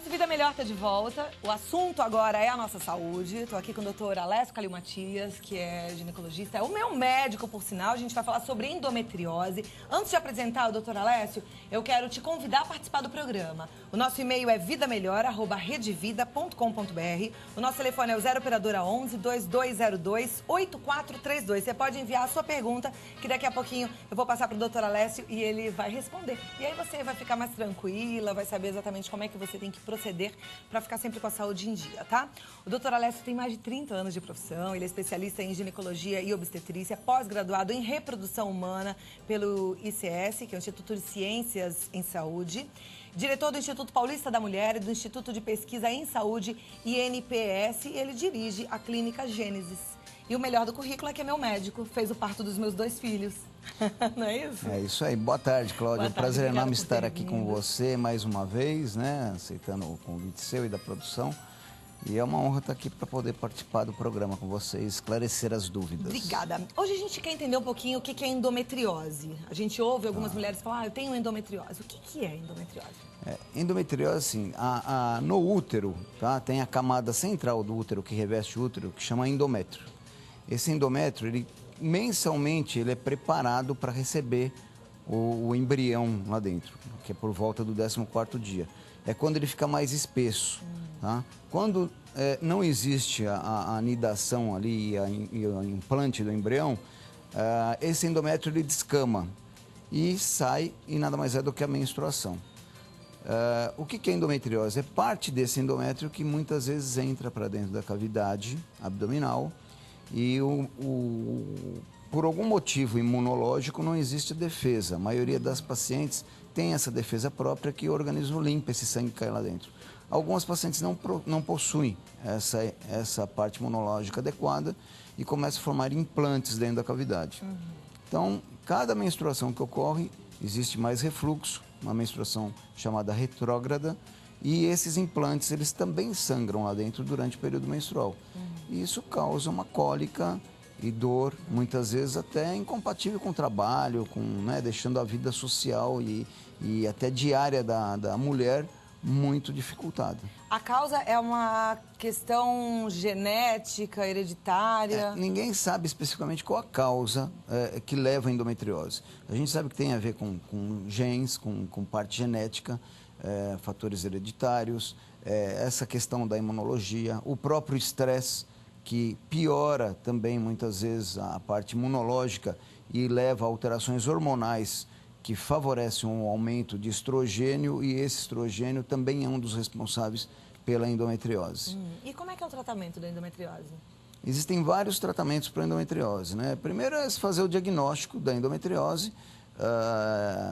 nosso Vida Melhor tá de volta. O assunto agora é a nossa saúde. Estou aqui com o doutor Alessio Calil Matias, que é ginecologista. É o meu médico, por sinal. A gente vai falar sobre endometriose. Antes de apresentar o doutor Alessio, eu quero te convidar a participar do programa. O nosso e-mail é vidamelhor@redevida.com.br. O nosso telefone é o 0 operadora 11 2202 8432. Você pode enviar a sua pergunta, que daqui a pouquinho eu vou passar para o doutor Alessio e ele vai responder. E aí você vai ficar mais tranquila, vai saber exatamente como é que você tem que proceder para ficar sempre com a saúde em dia, tá? O doutor Alessio tem mais de 30 anos de profissão, ele é especialista em ginecologia e obstetrícia, pós-graduado em reprodução humana pelo ICS, que é o Instituto de Ciências em Saúde, diretor do Instituto Paulista da Mulher e do Instituto de Pesquisa em Saúde, INPS, e ele dirige a Clínica Gênesis. E o melhor do currículo é que é meu médico, fez o parto dos meus 2 filhos. Não é isso? É isso aí. Boa tarde, Cláudia. Boa tarde, Prazer enorme por estar ter aqui vindo. com você mais uma vez, né? Aceitando o convite seu e da produção. E é uma honra estar aqui para poder participar do programa com vocês, esclarecer as dúvidas. Obrigada. Hoje a gente quer entender um pouquinho o que é endometriose. A gente ouve algumas mulheres falar, eu tenho endometriose. O que é endometriose? Endometriose, assim, no útero, tá? Tem a camada central do útero que reveste o útero, que chama endométrio. Esse endométrio, ele mensalmente, ele é preparado para receber o embrião lá dentro, que é por volta do 14º dia. É quando ele fica mais espesso, tá? Quando não existe a anidação ali e o implante do embrião, esse endométrio ele descama e sai, e nada mais é do que a menstruação. O que é endometriose? É parte desse endométrio que muitas vezes entra para dentro da cavidade abdominal e por algum motivo imunológico não existe defesa. A maioria das pacientes tem essa defesa própria que o organismo limpa esse sangue que cai lá dentro. Algumas pacientes não possuem essa parte imunológica adequada e começam a formar implantes dentro da cavidade. Então, cada menstruação que ocorre, existe mais refluxo, uma menstruação chamada retrógrada, e esses implantes, eles também sangram lá dentro durante o período menstrual. E isso causa uma cólica e dor, muitas vezes até incompatível com o trabalho, deixando a vida social e até diária da mulher muito dificultada. A causa é uma questão genética, hereditária? Ninguém sabe especificamente qual a causa que leva à endometriose. A gente sabe que tem a ver com genes, com parte genética, fatores hereditários, essa questão da imunologia, o próprio estresse, que piora também muitas vezes a parte imunológica e leva a alterações hormonais que favorecem um aumento de estrogênio, e esse estrogênio também é um dos responsáveis pela endometriose. E como é que é o tratamento da endometriose? Existem vários tratamentos para endometriose, né? Primeiro é fazer o diagnóstico da endometriose.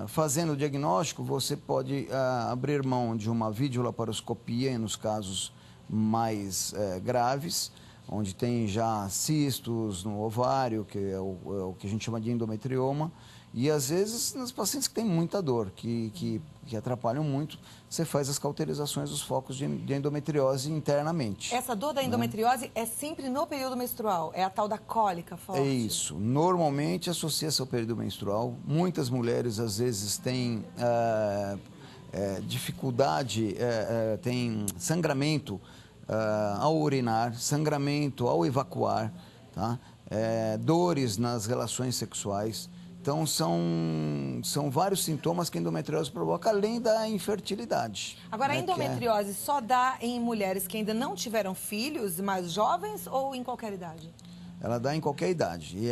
Fazendo o diagnóstico, você pode abrir mão de uma videolaparoscopia nos casos mais graves, onde tem já cistos no ovário, que é o que a gente chama de endometrioma. E às vezes nas pacientes que têm muita dor, que atrapalham muito, você faz as cauterizações dos focos de endometriose internamente. Essa dor da endometriose é sempre no período menstrual? É a tal da cólica forte? É isso. Normalmente associa-se ao período menstrual. Muitas mulheres às vezes têm dificuldade, têm sangramento ao urinar, sangramento ao evacuar, tá? Dores nas relações sexuais. Então, são vários sintomas que a endometriose provoca, além da infertilidade. Agora, a endometriose só dá em mulheres que ainda não tiveram filhos, mais jovens, ou em qualquer idade? Ela dá em qualquer idade. E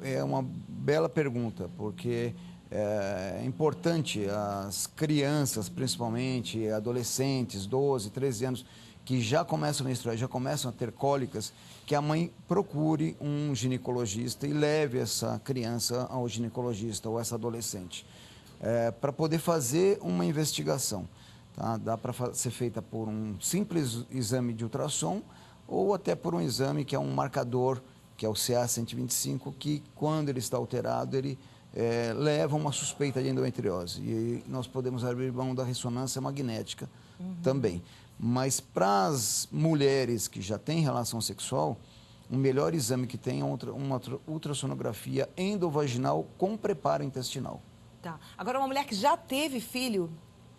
é uma bela pergunta, porque é importante as crianças, principalmente adolescentes, 12, 13 anos, que já começam a menstruar, já começam a ter cólicas, que a mãe procure um ginecologista e leve essa criança ao ginecologista ou essa adolescente, para poder fazer uma investigação. Tá? Dá para ser feita por um simples exame de ultrassom ou até por um exame que é um marcador, que é o CA-125, que quando ele está alterado, ele leva a uma suspeita de endometriose. E nós podemos abrir mão da ressonância magnética também. Mas para as mulheres que já têm relação sexual, o melhor exame que tem é uma ultrassonografia endovaginal com preparo intestinal. Tá. Agora, uma mulher que já teve filho,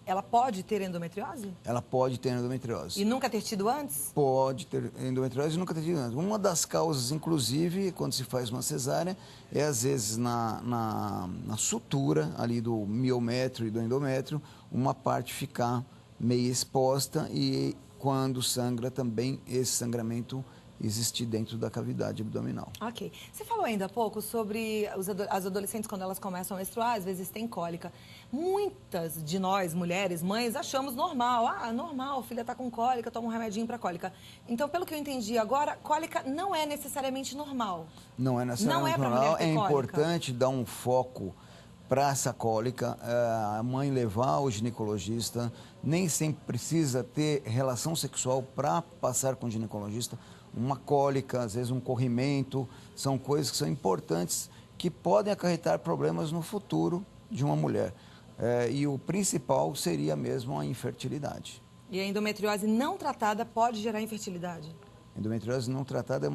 ela pode ter endometriose? Ela pode ter endometriose. E nunca ter tido antes? Pode ter endometriose e nunca ter tido antes. Uma das causas, inclusive, quando se faz uma cesárea, é às vezes na sutura ali do miométrio e do endométrio, uma parte ficar meio exposta e quando sangra também esse sangramento existir dentro da cavidade abdominal. Ok. Você falou ainda há pouco sobre as adolescentes, quando elas começam a menstruar, às vezes tem cólica. Muitas de nós, mulheres, mães, achamos normal. Ah, normal, filha está com cólica, toma um remedinho para cólica. Então, pelo que eu entendi agora, cólica não é necessariamente normal. Não é necessariamente normal. É importante dar um foco para essa cólica, a mãe levar ao ginecologista. Nem sempre precisa ter relação sexual para passar com o ginecologista. Uma cólica, às vezes um corrimento, são coisas que são importantes que podem acarretar problemas no futuro de uma mulher. E o principal seria mesmo a infertilidade. E a endometriose não tratada pode gerar infertilidade? Endometriose não tratada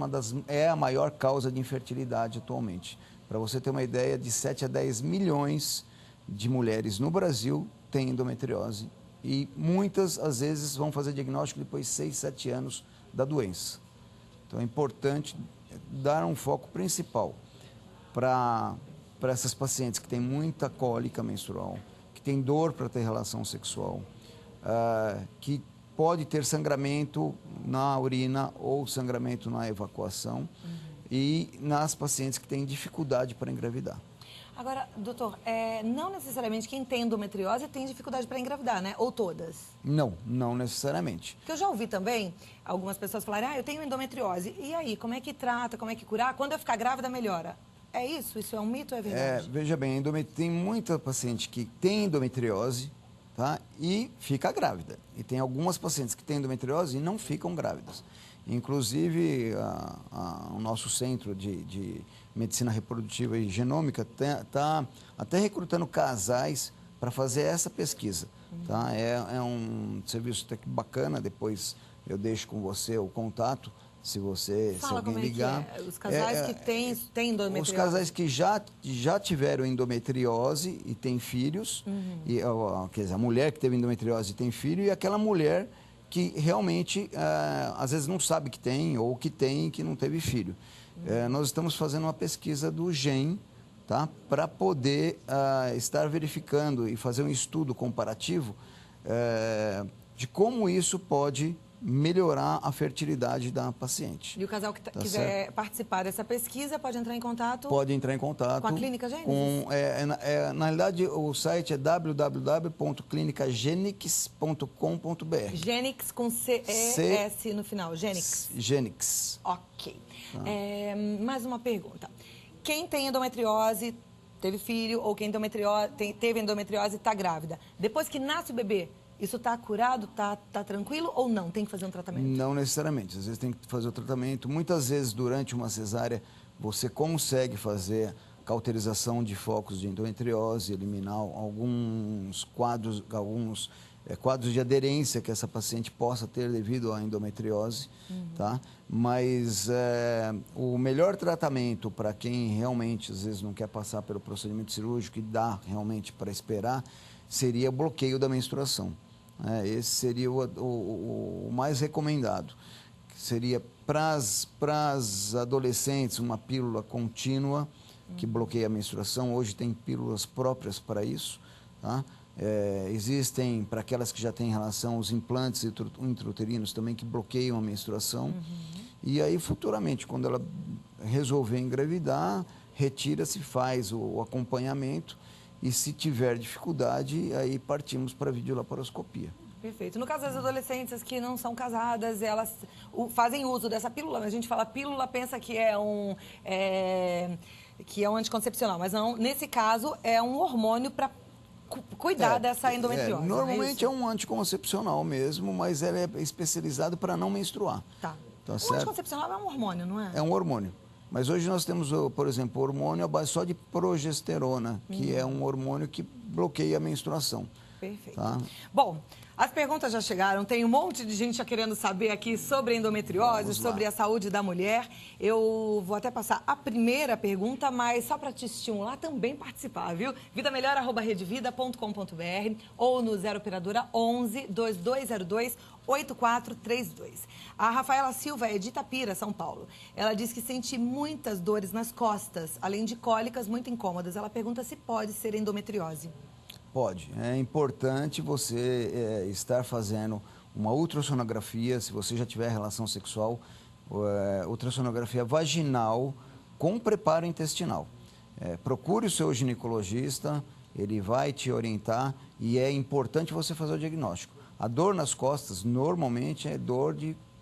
é a maior causa de infertilidade atualmente. Para você ter uma ideia, de 7 a 10 milhões de mulheres no Brasil têm endometriose e muitas, às vezes, vão fazer diagnóstico depois de 6, 7 anos da doença. Então, é importante dar um foco principal para essas pacientes que têm muita cólica menstrual, que têm dor para ter relação sexual, que pode ter sangramento na urina ou sangramento na evacuação, e nas pacientes que têm dificuldade para engravidar. Agora, doutor, não necessariamente quem tem endometriose tem dificuldade para engravidar, né? Ou todas? Não, não necessariamente. Porque eu já ouvi também algumas pessoas falarem, eu tenho endometriose. E aí, como é que trata, como é que curar? Quando eu ficar grávida, melhora. É isso? Isso é um mito ou é verdade? Veja bem, tem muita paciente que tem endometriose, tá? E fica grávida. E tem algumas pacientes que têm endometriose e não ficam grávidas. Inclusive, o nosso centro de medicina reprodutiva e genômica está até recrutando casais para fazer essa pesquisa. Tá? É um serviço até que bacana, depois eu deixo com você o contato, se alguém ligar. Que é? Os casais que têm endometriose. Os casais que já tiveram endometriose e têm filhos, quer dizer, a mulher que teve endometriose e tem filho, e aquela mulher que realmente, às vezes, não sabe que tem, ou que tem e que não teve filho. Nós estamos fazendo uma pesquisa do GEM, tá? Para poder estar verificando e fazer um estudo comparativo de como isso pode melhorar a fertilidade da paciente. E o casal que quiser participar dessa pesquisa pode entrar em contato? Pode entrar em contato. Com a Clínica Gênesis? Na realidade, o site é www.clinicagenix.com.br. Genix com C-E-S no final. Genix. Genix. Ok. Mais uma pergunta. Quem tem endometriose, teve filho, ou quem teve endometriose e está grávida, depois que nasce o bebê, isso está curado, está tranquilo ou não? Tem que fazer um tratamento? Não necessariamente. Às vezes tem que fazer o tratamento. Muitas vezes, durante uma cesárea, você consegue fazer cauterização de focos de endometriose, eliminar alguns quadros de aderência que essa paciente possa ter devido à endometriose, tá? Mas o melhor tratamento para quem realmente, às vezes, não quer passar pelo procedimento cirúrgico e dá realmente para esperar, seria o bloqueio da menstruação. Esse seria o mais recomendado. Seria para as adolescentes uma pílula contínua que bloqueia a menstruação. Hoje tem pílulas próprias para isso. Tá? Existem, para aquelas que já têm relação, os implantes intrauterinos também que bloqueiam a menstruação. E aí, futuramente, quando ela resolver engravidar, retira-se, faz o acompanhamento. E se tiver dificuldade, aí partimos para a videolaparoscopia. Perfeito. No caso das adolescentes que não são casadas, elas fazem uso dessa pílula. A gente fala pílula, pensa que é um anticoncepcional, mas não, nesse caso é um hormônio para cuidar dessa endometriose. Normalmente é um anticoncepcional mesmo, mas ele é especializado para não menstruar. Tá. Tá O certo? anticoncepcional é um hormônio, não é? É um hormônio. Mas hoje nós temos, por exemplo, o hormônio à base só de progesterona, que é um hormônio que bloqueia a menstruação. Perfeito. Tá? Bom, as perguntas já chegaram, tem um monte de gente já querendo saber aqui sobre endometriose, sobre a saúde da mulher. Eu vou até passar a primeira pergunta, mas só para te estimular também participar, viu? vidamelhor@redevida.com.br ou no 0 operadora 11 2202 8432. A Rafaela Silva é de Itapira, São Paulo. Ela diz que sente muitas dores nas costas, além de cólicas muito incômodas. Ela pergunta se pode ser endometriose. Pode. É importante você estar fazendo uma ultrassonografia, se você já tiver relação sexual, ultrassonografia vaginal com preparo intestinal. Procure o seu ginecologista, ele vai te orientar e é importante você fazer o diagnóstico. A dor nas costas normalmente é dor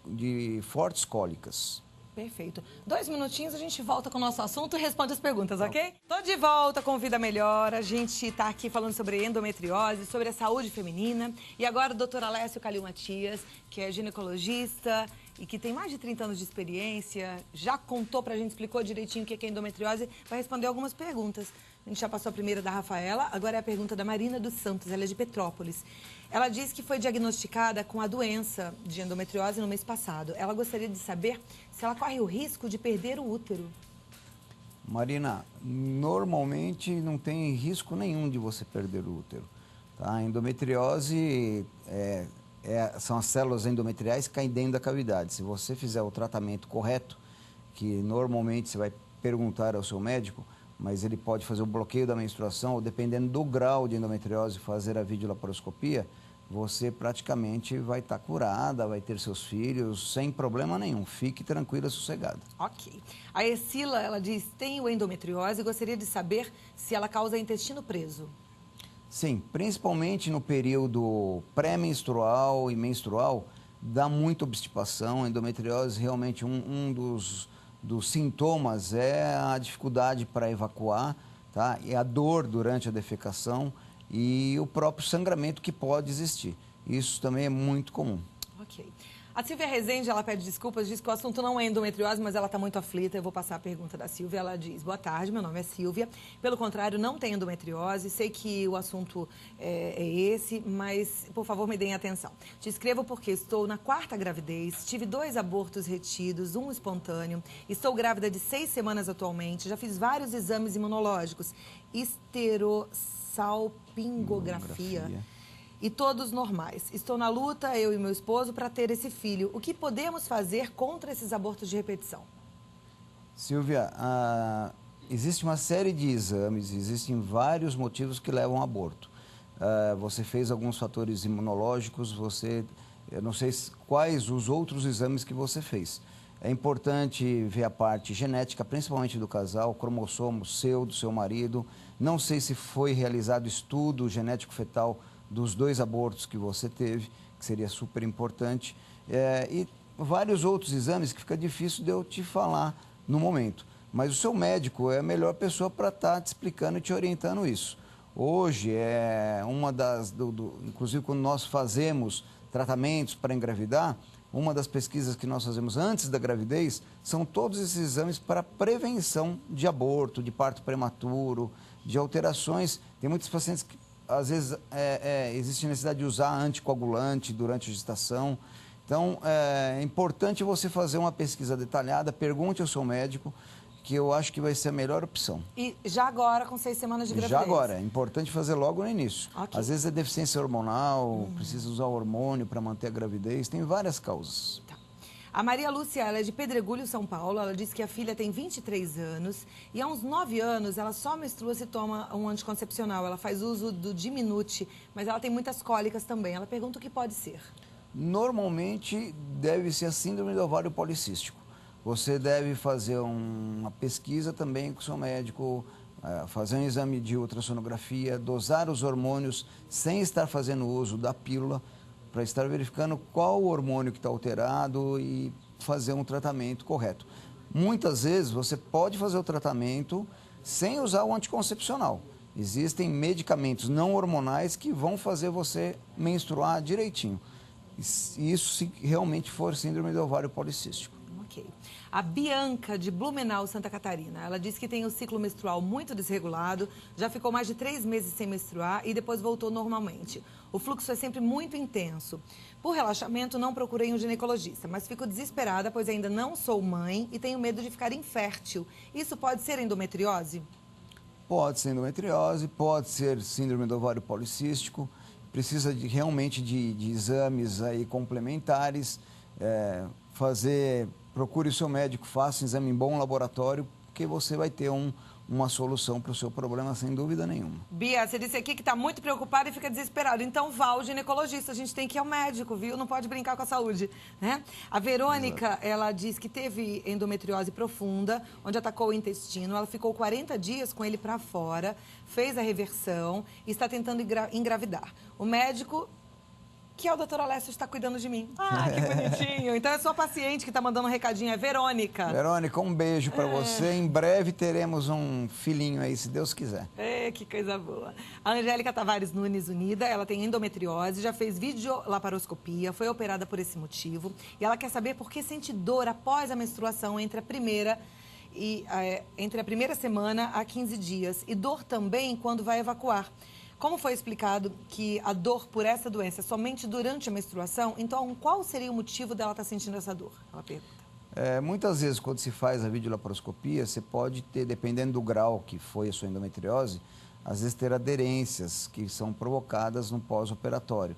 de fortes cólicas. Perfeito. 2 minutinhos, a gente volta com o nosso assunto e responde as perguntas, ok? Tô de volta com Vida Melhor. A gente tá aqui falando sobre endometriose, sobre a saúde feminina. E agora o doutor Alessio Calil Matias, que é ginecologista e que tem mais de 30 anos de experiência, já contou pra gente, explicou direitinho o que é endometriose, vai responder algumas perguntas. A gente já passou a primeira da Rafaela, agora é a pergunta da Marina dos Santos, ela é de Petrópolis. Ela diz que foi diagnosticada com a doença de endometriose no mês passado. Ela gostaria de saber se ela corre o risco de perder o útero. Marina, normalmente não tem risco nenhum de você perder o útero. Tá? A endometriose são as células endometriais que caem dentro da cavidade. Se você fizer o tratamento correto, que normalmente você vai perguntar ao seu médico, mas ele pode fazer o bloqueio da menstruação, ou dependendo do grau de endometriose, fazer a videolaparoscopia, você praticamente vai estar curada, vai ter seus filhos sem problema nenhum. Fique tranquila, sossegada. Ok. A Escila, ela diz, tem endometriose e gostaria de saber se ela causa intestino preso. Sim, principalmente no período pré-menstrual e menstrual, dá muita obstipação. A endometriose realmente um dos sintomas é a dificuldade para evacuar, tá? E a dor durante a defecação e o próprio sangramento que pode existir. Isso também é muito comum. Ok. A Silvia Rezende, ela pede desculpas, diz que o assunto não é endometriose, mas ela está muito aflita. Eu vou passar a pergunta da Silvia. Ela diz, boa tarde, meu nome é Silvia. Pelo contrário, não tem endometriose. Sei que o assunto é esse, mas, por favor, me deem atenção. Te escrevo porque estou na 4ª gravidez, tive 2 abortos retidos, um espontâneo. Estou grávida de 6 semanas atualmente. Já fiz vários exames imunológicos. Esterossalpingografia. E todos normais. Estou na luta, eu e meu esposo, para ter esse filho. O que podemos fazer contra esses abortos de repetição? Silvia, existe uma série de exames, existem vários motivos que levam ao aborto. Você fez alguns fatores imunológicos, eu não sei quais os outros exames que você fez. É importante ver a parte genética, principalmente do casal, cromossomo seu, do seu marido. Não sei se foi realizado estudo genético fetal dos 2 abortos que você teve, que seria super importante, e vários outros exames que fica difícil de eu te falar no momento. Mas o seu médico é a melhor pessoa para estar te explicando e te orientando isso. Hoje, inclusive quando nós fazemos tratamentos para engravidar, uma das pesquisas que nós fazemos antes da gravidez são todos esses exames para prevenção de aborto, de parto prematuro, de alterações. Tem muitos pacientes que às vezes existe necessidade de usar anticoagulante durante a gestação. Então, é importante você fazer uma pesquisa detalhada, pergunte ao seu médico, que eu acho que vai ser a melhor opção. E já agora, com 6 semanas de gravidez? Já agora, é importante fazer logo no início. Okay. Às vezes é deficiência hormonal, precisa usar hormônio para manter a gravidez, tem várias causas. Tá. A Maria Lúcia, ela é de Pedregulho, São Paulo. Ela diz que a filha tem 23 anos e há uns 9 anos ela só menstrua se toma um anticoncepcional. Ela faz uso do Diminute, mas ela tem muitas cólicas também. Ela pergunta o que pode ser. Normalmente deve ser a síndrome do ovário policístico. Você deve fazer uma pesquisa também com o seu médico, fazer um exame de ultrassonografia, dosar os hormônios sem estar fazendo uso da pílula, para estar verificando qual o hormônio que está alterado e fazer um tratamento correto. Muitas vezes você pode fazer o tratamento sem usar o anticoncepcional. Existem medicamentos não hormonais que vão fazer você menstruar direitinho. Isso se realmente for síndrome do ovário policístico. Ok. A Bianca, de Blumenau, Santa Catarina, ela disse que tem o ciclo menstrual muito desregulado, já ficou mais de 3 meses sem menstruar e depois voltou normalmente. O fluxo é sempre muito intenso. Por relaxamento, não procurei um ginecologista, mas fico desesperada, pois ainda não sou mãe e tenho medo de ficar infértil. Isso pode ser endometriose? Pode ser endometriose, pode ser síndrome do ovário policístico, precisa realmente de exames aí complementares, procure o seu médico, faça um exame em bom laboratório, porque você vai ter uma solução para o seu problema, sem dúvida nenhuma. Bia, você disse aqui que está muito preocupada e fica desesperado. Então vá ao ginecologista, a gente tem que ir ao médico, viu? Não pode brincar com a saúde, né? A Verônica, exato, ela diz que teve endometriose profunda, onde atacou o intestino. Ela ficou 40 dias com ele para fora, fez a reversão e está tentando engravidar. O médico, que é o doutor Alessio, está cuidando de mim. Ah, que bonitinho. Então é sua paciente que está mandando um recadinho, é Verônica. Verônica, um beijo para você. Em breve teremos um filhinho aí, se Deus quiser. Que coisa boa. A Angélica Tavares Nunes Unida, ela tem endometriose, já fez videolaparoscopia, foi operada por esse motivo. E ela quer saber por que sente dor após a menstruação entre a primeira semana a 15 dias. E dor também quando vai evacuar. Como foi explicado que a dor por essa doença é somente durante a menstruação, então qual seria o motivo dela estar sentindo essa dor? Ela pergunta. Muitas vezes, quando se faz a videolaparoscopia, você pode ter, dependendo do grau que foi a sua endometriose, às vezes ter aderências que são provocadas no pós-operatório.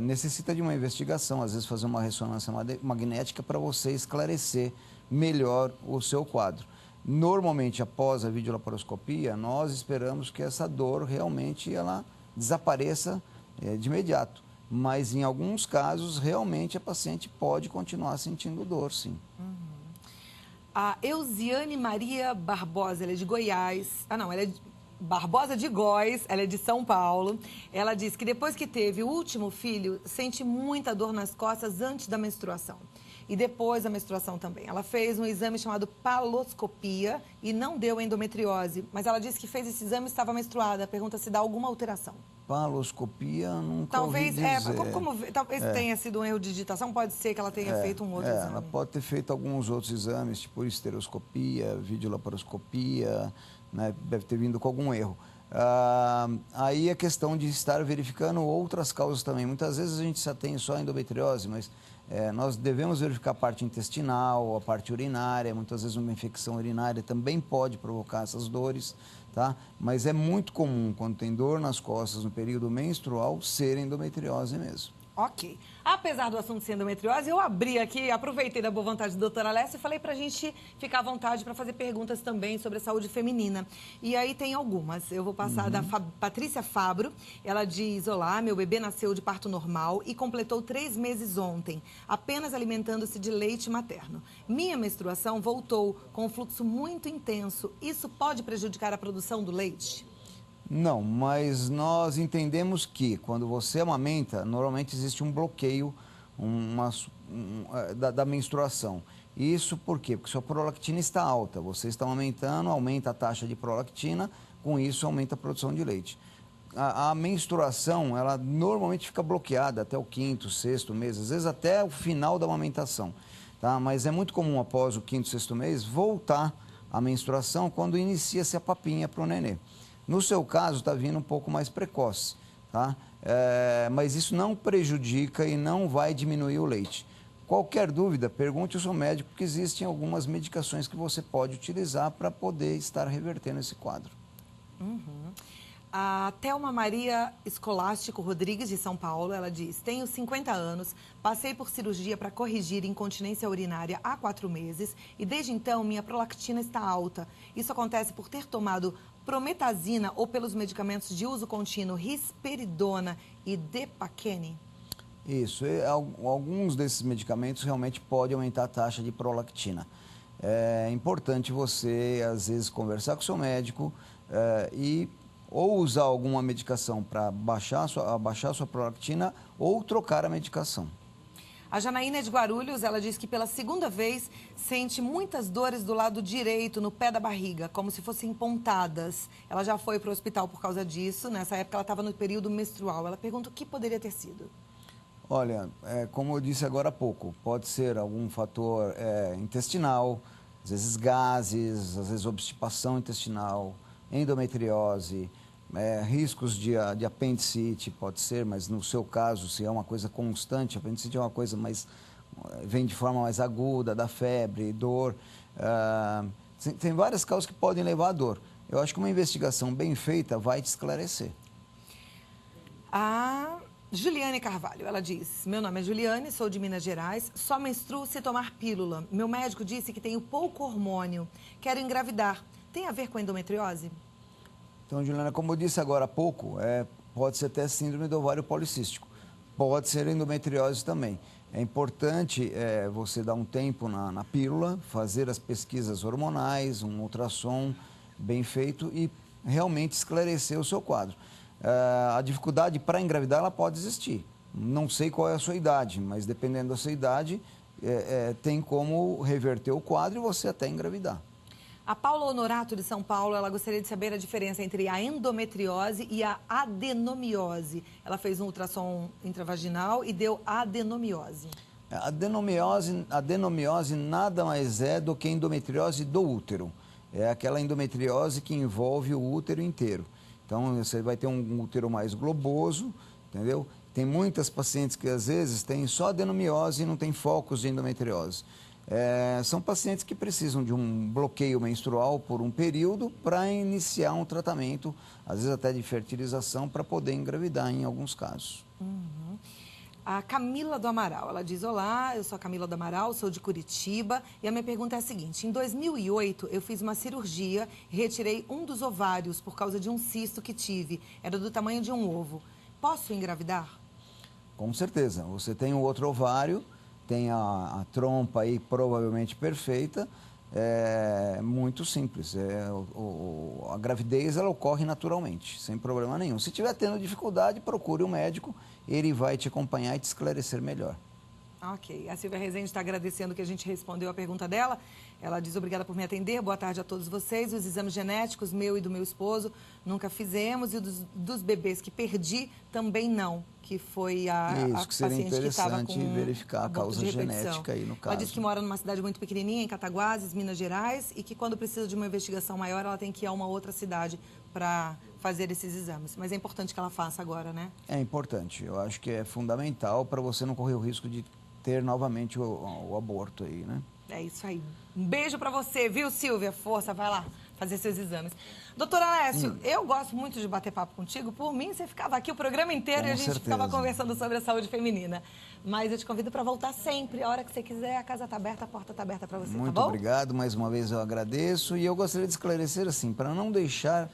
Necessita de uma investigação, às vezes fazer uma ressonância magnética para você esclarecer melhor o seu quadro. Normalmente, após a videolaparoscopia, nós esperamos que essa dor realmente ela desapareça de imediato. Mas, em alguns casos, realmente a paciente pode continuar sentindo dor, sim. A Eusiane Maria Barbosa, ela é de Goiás. Ela é Barbosa de Góis, ela é de São Paulo. Ela diz que depois que teve o último filho, sente muita dor nas costas antes da menstruação. E depois da menstruação também. Ela fez um exame chamado paloscopia e não deu endometriose. Mas ela disse que fez esse exame e estava menstruada. Pergunta se dá alguma alteração. Paloscopia, nunca talvez, ouvi dizer. Talvez tenha sido um erro de digitação. Pode ser que ela tenha feito um outro exame. Ela pode ter feito alguns outros exames, tipo esteroscopia, videolaparoscopia, né? Deve ter vindo com algum erro. Aí a questão de estar verificando outras causas também. Muitas vezes a gente só tem só endometriose, mas nós devemos verificar a parte intestinal, a parte urinária. Muitas vezes uma infecção urinária também pode provocar essas dores, tá? Mas é muito comum, quando tem dor nas costas no período menstrual, ser endometriose mesmo. Ok. Apesar do assunto ser endometriose, eu abri aqui, aproveitei da boa vontade do doutora Alessio e falei pra gente ficar à vontade para fazer perguntas também sobre a saúde feminina. E aí tem algumas. Eu vou passar da Patrícia Fabro. Ela diz: olá, meu bebê nasceu de parto normal e completou 3 meses ontem, apenas alimentando-se de leite materno. Minha menstruação voltou com um fluxo muito intenso. Isso pode prejudicar a produção do leite? Não, mas nós entendemos que quando você amamenta, normalmente existe um bloqueio da menstruação. Isso por quê? Porque sua prolactina está alta, você está amamentando, aumenta a taxa de prolactina, com isso aumenta a produção de leite. A menstruação, ela normalmente fica bloqueada até o 5º, 6º mês, às vezes até o final da amamentação, tá? Mas é muito comum após o 5º, 6º mês voltar a menstruação quando inicia-se a papinha para o nenê. No seu caso, está vindo um pouco mais precoce, tá? Mas isso não prejudica e não vai diminuir o leite. Qualquer dúvida, pergunte ao seu médico, porque existem algumas medicações que você pode utilizar para poder estar revertendo esse quadro. A Thelma Maria Escolástico Rodrigues, de São Paulo, ela diz: tenho 50 anos, passei por cirurgia para corrigir incontinência urinária há 4 meses e desde então minha prolactina está alta. Isso acontece por ter tomado prometazina ou pelos medicamentos de uso contínuo risperidona e depaquene? Isso, alguns desses medicamentos realmente podem aumentar a taxa de prolactina. É importante você, às vezes, conversar com o seu médico ou usar alguma medicação para abaixar a sua prolactina ou trocar a medicação. A Janaína de Guarulhos, ela diz que pela 2ª vez sente muitas dores do lado direito, no pé da barriga, como se fossem pontadas. Ela já foi para o hospital por causa disso. Nessa época ela estava no período menstrual. Ela pergunta o que poderia ter sido. Olha, como eu disse agora há pouco, pode ser algum fator intestinal, às vezes gases, às vezes obstipação intestinal, endometriose, riscos de apendicite, pode ser, mas no seu caso, se é uma coisa constante, apendicite é uma coisa mais, vem de forma mais aguda, dá febre, dor, tem várias causas que podem levar à dor. Eu acho que uma investigação bem feita vai te esclarecer. A Juliane Carvalho, ela diz: meu nome é Juliane, sou de Minas Gerais, só menstruo se tomar pílula. Meu médico disse que tenho pouco hormônio, quero engravidar. Tem a ver com endometriose? Então, Juliana, como eu disse agora há pouco, pode ser até síndrome do ovário policístico. Pode ser endometriose também. É importante você dar um tempo na pílula, fazer as pesquisas hormonais, um ultrassom bem feito e realmente esclarecer o seu quadro. A dificuldade para engravidar ela pode existir. Não sei qual é a sua idade, mas dependendo da sua idade, tem como reverter o quadro e você até engravidar. A Paula Honorato, de São Paulo, ela gostaria de saber a diferença entre a endometriose e a adenomiose. Ela fez um ultrassom intravaginal e deu adenomiose. A adenomiose nada mais é do que a endometriose do útero. É aquela endometriose que envolve o útero inteiro. Então, você vai ter um útero mais globoso, entendeu? Tem muitas pacientes que, às vezes, têm só adenomiose e não tem focos de endometriose. São pacientes que precisam de um bloqueio menstrual por um período para iniciar um tratamento, às vezes até de fertilização, para poder engravidar em alguns casos. Uhum. A Camila do Amaral, ela diz: olá, eu sou a Camila do Amaral, sou de Curitiba e a minha pergunta é a seguinte: em 2008 eu fiz uma cirurgia e retirei um dos ovários por causa de um cisto que tive, era do tamanho de um ovo. Posso engravidar? Com certeza, você tem um outro ovário, tem a trompa aí provavelmente perfeita, é muito simples, a gravidez ela ocorre naturalmente, sem problema nenhum. Se estiver tendo dificuldade, procure um médico, ele vai te acompanhar e te esclarecer melhor. Ok, a Silvia Rezende está agradecendo que a gente respondeu a pergunta dela. Ela diz: obrigada por me atender, boa tarde a todos vocês. Os exames genéticos, meu e do meu esposo, nunca fizemos, e dos bebês que perdi também não, que foi a paciente que estava com verificar a causa genética aí no caso. Ela diz que mora numa cidade muito pequenininha, em Cataguases, Minas Gerais, e que quando precisa de uma investigação maior, ela tem que ir a uma outra cidade para fazer esses exames. Mas é importante que ela faça agora, né? É importante. Eu acho que é fundamental para você não correr o risco de ter novamente o aborto aí, né? É isso aí. Um beijo pra você, viu, Silvia? Força, vai lá fazer seus exames. Doutora Alessio, eu gosto muito de bater papo contigo. Por mim, você ficava aqui o programa inteiro e a gente ficava conversando sobre a saúde feminina. Mas eu te convido para voltar sempre. A hora que você quiser, a casa tá aberta, a porta tá aberta para você, tá bom? Muito obrigado. Mais uma vez eu agradeço. E eu gostaria de esclarecer, assim, para não deixar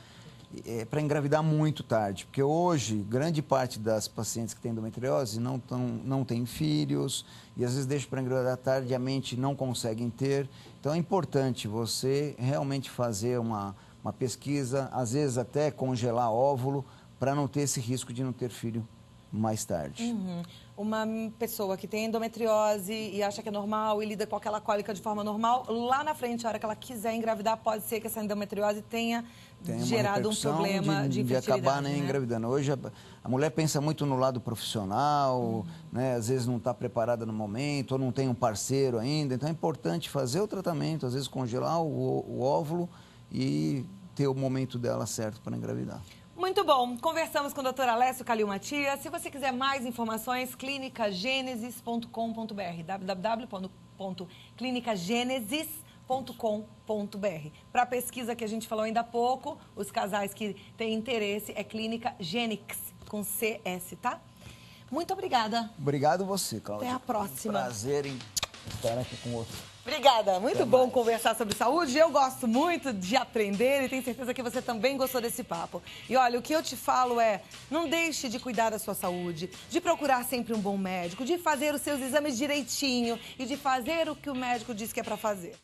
para engravidar muito tarde, porque hoje grande parte das pacientes que têm endometriose não têm filhos e às vezes deixam para engravidar tardiamente, não conseguem ter. Então é importante você realmente fazer uma pesquisa, às vezes até congelar óvulo, para não ter esse risco de não ter filho mais tarde. Uhum. Uma pessoa que tem endometriose e acha que é normal e lida com aquela cólica de forma normal, lá na frente, a hora que ela quiser engravidar, pode ser que essa endometriose tenha gerado um problema de infertilidade, acabar nem engravidando. Hoje a mulher pensa muito no lado profissional, né? Às vezes não está preparada no momento, ou não tem um parceiro ainda. Então é importante fazer o tratamento, às vezes congelar o óvulo e ter o momento dela certo para engravidar. Muito bom. Conversamos com o Dr. Alessio Calil Matias. Se você quiser mais informações, clinicagenesis.com.br, www.clinicagenesis.com.br. Para a pesquisa que a gente falou ainda há pouco, os casais que têm interesse é Clínica Genix, com CS, tá? Muito obrigada. Obrigado você, Cláudia. Até a próxima. Prazer em estar aqui com outro. Obrigada, muito bom conversar sobre saúde. Eu gosto muito de aprender e tenho certeza que você também gostou desse papo. E olha, o que eu te falo é, não deixe de cuidar da sua saúde, de procurar sempre um bom médico, de fazer os seus exames direitinho e de fazer o que o médico diz que é para fazer.